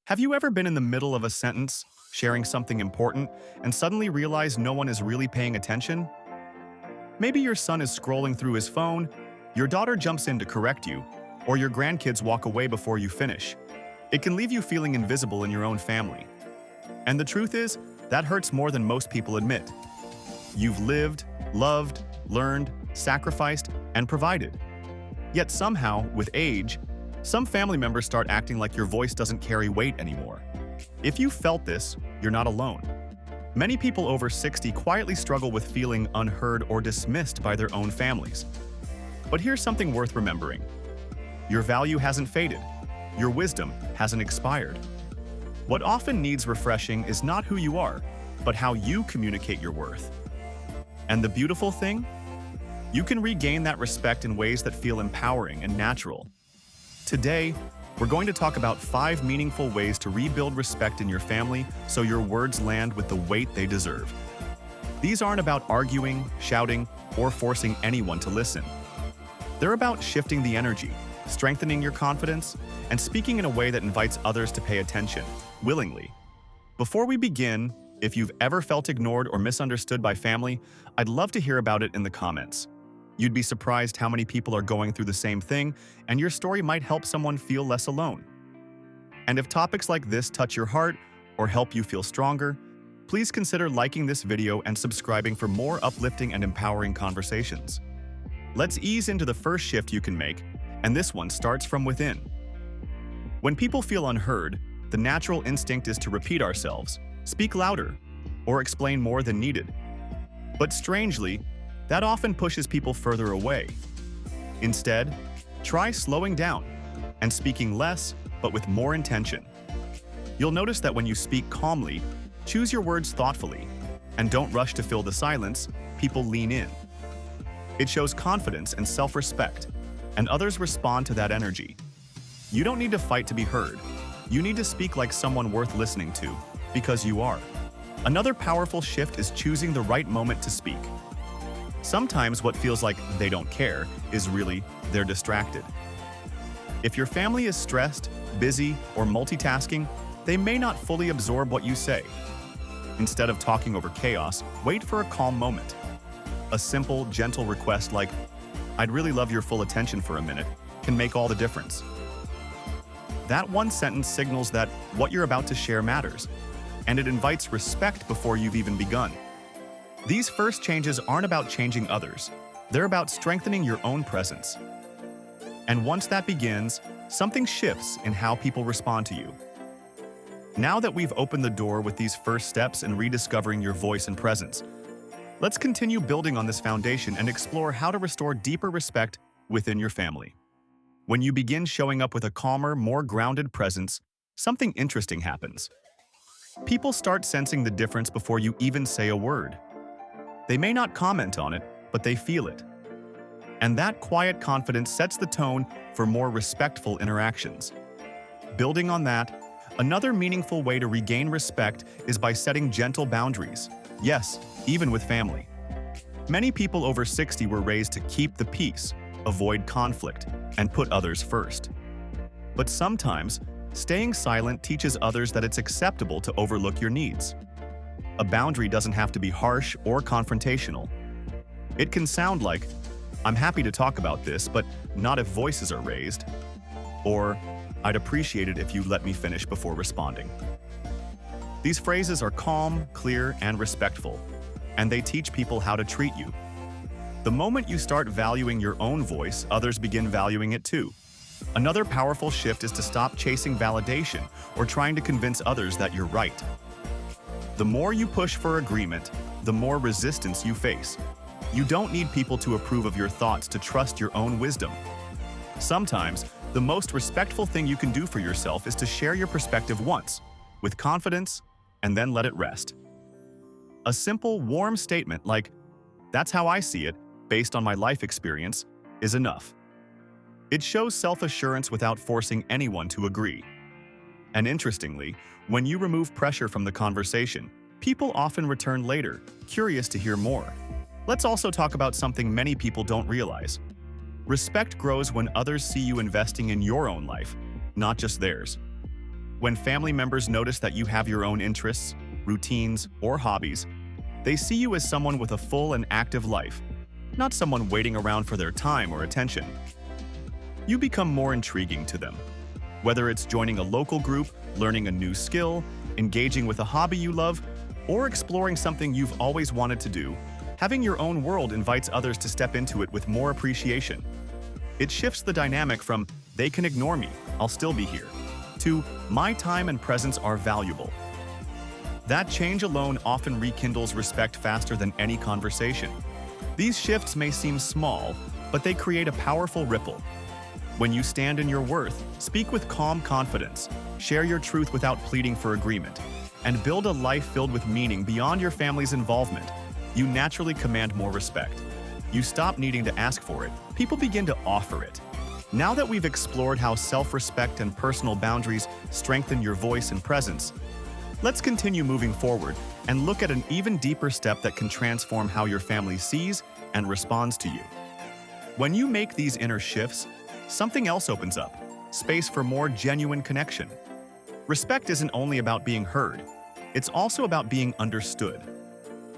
Have you ever been in the middle of a sentence, sharing something important, and suddenly realize no one is really paying attention? Maybe your son is scrolling through his phone, your daughter jumps in to correct you, or your grandkids walk away before you finish. It can leave you feeling invisible in your own family. And the truth is, that hurts more than most people admit. You've lived, loved, learned, sacrificed, and provided. Yet somehow, with age, some family members start acting like your voice doesn't carry weight anymore. If you felt this, you're not alone. Many people over 60 quietly struggle with feeling unheard or dismissed by their own families. But here's something worth remembering. Your value hasn't faded. Your wisdom hasn't expired. What often needs refreshing is not who you are, but how you communicate your worth. And the beautiful thing? You can regain that respect in ways that feel empowering and natural. Today, we're going to talk about 5 meaningful ways to rebuild respect in your family so your words land with the weight they deserve. These aren't about arguing, shouting, or forcing anyone to listen. They're about shifting the energy, strengthening your confidence, and speaking in a way that invites others to pay attention, willingly. Before we begin, if you've ever felt ignored or misunderstood by family, I'd love to hear about it in the comments. You'd be surprised how many people are going through the same thing, and your story might help someone feel less alone. And if topics like this touch your heart or help you feel stronger, please consider liking this video and subscribing for more uplifting and empowering conversations. Let's ease into the first shift you can make, and this one starts from within. When people feel unheard, the natural instinct is to repeat ourselves, speak louder, or explain more than needed. But strangely, that often pushes people further away. Instead, try slowing down and speaking less but with more intention. You'll notice that when you speak calmly, choose your words thoughtfully, and don't rush to fill the silence, people lean in. It shows confidence and self-respect, and others respond to that energy. You don't need to fight to be heard. You need to speak like someone worth listening to, because you are. Another powerful shift is choosing the right moment to speak. Sometimes what feels like they don't care is really they're distracted. If your family is stressed, busy, or multitasking, they may not fully absorb what you say. Instead of talking over chaos, wait for a calm moment. A simple, gentle request like, "I'd really love your full attention for a minute," can make all the difference. That one sentence signals that what you're about to share matters, and it invites respect before you've even begun. These first changes aren't about changing others. They're about strengthening your own presence. And once that begins, something shifts in how people respond to you. Now that we've opened the door with these first steps in rediscovering your voice and presence, let's continue building on this foundation and explore how to restore deeper respect within your family. When you begin showing up with a calmer, more grounded presence, something interesting happens. People start sensing the difference before you even say a word. They may not comment on it, but they feel it. And that quiet confidence sets the tone for more respectful interactions. Building on that, another meaningful way to regain respect is by setting gentle boundaries. Yes, even with family. Many people over 60 were raised to keep the peace, avoid conflict, and put others first. But sometimes, staying silent teaches others that it's acceptable to overlook your needs. A boundary doesn't have to be harsh or confrontational. It can sound like, "I'm happy to talk about this, but not if voices are raised," or "I'd appreciate it if you let me finish before responding." These phrases are calm, clear, and respectful, and they teach people how to treat you. The moment you start valuing your own voice, others begin valuing it too. Another powerful shift is to stop chasing validation or trying to convince others that you're right. The more you push for agreement, the more resistance you face. You don't need people to approve of your thoughts to trust your own wisdom. Sometimes, the most respectful thing you can do for yourself is to share your perspective once, with confidence, and then let it rest. A simple, warm statement like, "That's how I see it, based on my life experience," is enough. It shows self-assurance without forcing anyone to agree. And interestingly, when you remove pressure from the conversation, people often return later, curious to hear more. Let's also talk about something many people don't realize. Respect grows when others see you investing in your own life, not just theirs. When family members notice that you have your own interests, routines, or hobbies, they see you as someone with a full and active life, not someone waiting around for their time or attention. You become more intriguing to them. Whether it's joining a local group, learning a new skill, engaging with a hobby you love, or exploring something you've always wanted to do, having your own world invites others to step into it with more appreciation. It shifts the dynamic from, "they can ignore me, I'll still be here," to, "my time and presence are valuable." That change alone often rekindles respect faster than any conversation. These shifts may seem small, but they create a powerful ripple. When you stand in your worth, speak with calm confidence, share your truth without pleading for agreement, and build a life filled with meaning beyond your family's involvement, you naturally command more respect. You stop needing to ask for it, people begin to offer it. Now that we've explored how self-respect and personal boundaries strengthen your voice and presence, let's continue moving forward and look at an even deeper step that can transform how your family sees and responds to you. When you make these inner shifts, something else opens up, space for more genuine connection. Respect isn't only about being heard, it's also about being understood.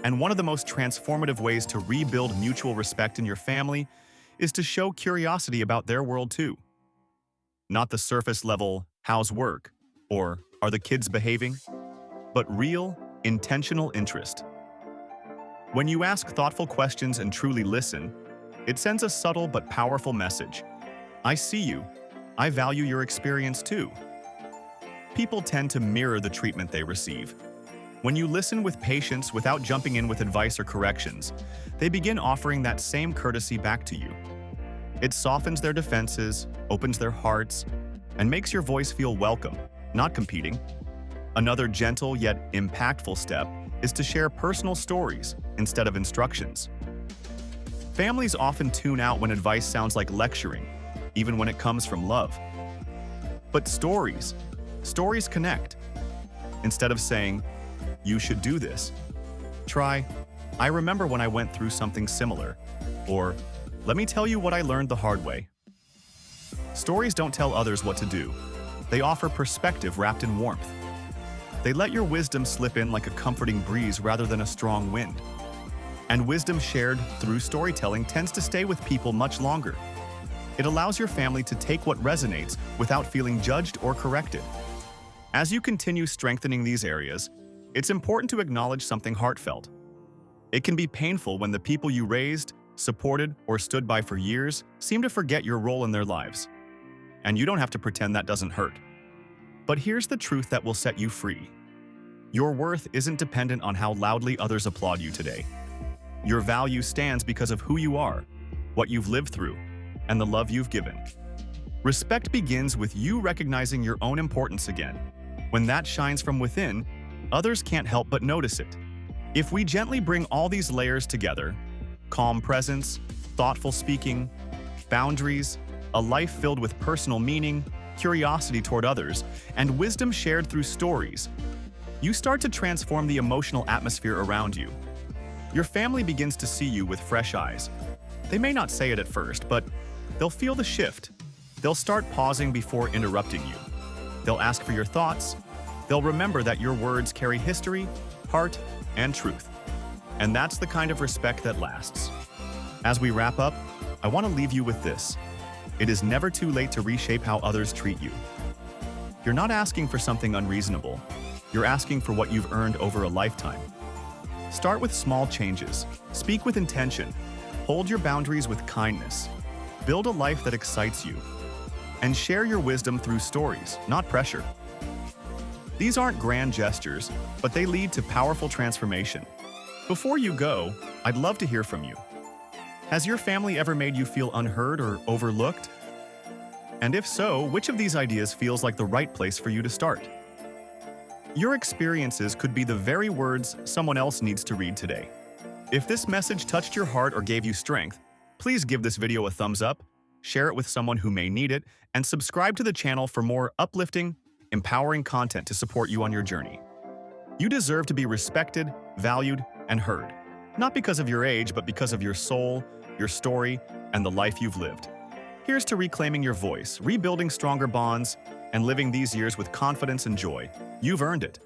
And one of the most transformative ways to rebuild mutual respect in your family is to show curiosity about their world too. Not the surface level, "how's work?" or "are the kids behaving?" but real, intentional interest. When you ask thoughtful questions and truly listen, it sends a subtle but powerful message. "I see you. I value your experience too." People tend to mirror the treatment they receive. When you listen with patience without jumping in with advice or corrections, they begin offering that same courtesy back to you. It softens their defenses, opens their hearts, and makes your voice feel welcome, not competing. Another gentle yet impactful step is to share personal stories instead of instructions. Families often tune out when advice sounds like lecturing, even when it comes from love. But stories connect. Instead of saying, "you should do this," try, "I remember when I went through something similar," or "let me tell you what I learned the hard way." Stories don't tell others what to do. They offer perspective wrapped in warmth. They let your wisdom slip in like a comforting breeze rather than a strong wind. And wisdom shared through storytelling tends to stay with people much longer. It allows your family to take what resonates without feeling judged or corrected. As you continue strengthening these areas, it's important to acknowledge something heartfelt. It can be painful when the people you raised, supported, or stood by for years seem to forget your role in their lives. And you don't have to pretend that doesn't hurt. But here's the truth that will set you free. Your worth isn't dependent on how loudly others applaud you today. Your value stands because of who you are, what you've lived through, and the love you've given. Respect begins with you recognizing your own importance again. When that shines from within, others can't help but notice it. If we gently bring all these layers together, calm presence, thoughtful speaking, boundaries, a life filled with personal meaning, curiosity toward others, and wisdom shared through stories, you start to transform the emotional atmosphere around you. Your family begins to see you with fresh eyes. They may not say it at first, but they'll feel the shift. They'll start pausing before interrupting you. They'll ask for your thoughts. They'll remember that your words carry history, heart, and truth. And that's the kind of respect that lasts. As we wrap up, I want to leave you with this. It is never too late to reshape how others treat you. You're not asking for something unreasonable. You're asking for what you've earned over a lifetime. Start with small changes. Speak with intention. Hold your boundaries with kindness. Build a life that excites you. And share your wisdom through stories, not pressure. These aren't grand gestures, but they lead to powerful transformation. Before you go, I'd love to hear from you. Has your family ever made you feel unheard or overlooked? And if so, which of these ideas feels like the right place for you to start? Your experiences could be the very words someone else needs to read today. If this message touched your heart or gave you strength, please give this video a thumbs up, share it with someone who may need it, and subscribe to the channel for more uplifting, empowering content to support you on your journey. You deserve to be respected, valued, and heard, not because of your age, but because of your soul, your story, and the life you've lived. Here's to reclaiming your voice, rebuilding stronger bonds, and living these years with confidence and joy. You've earned it.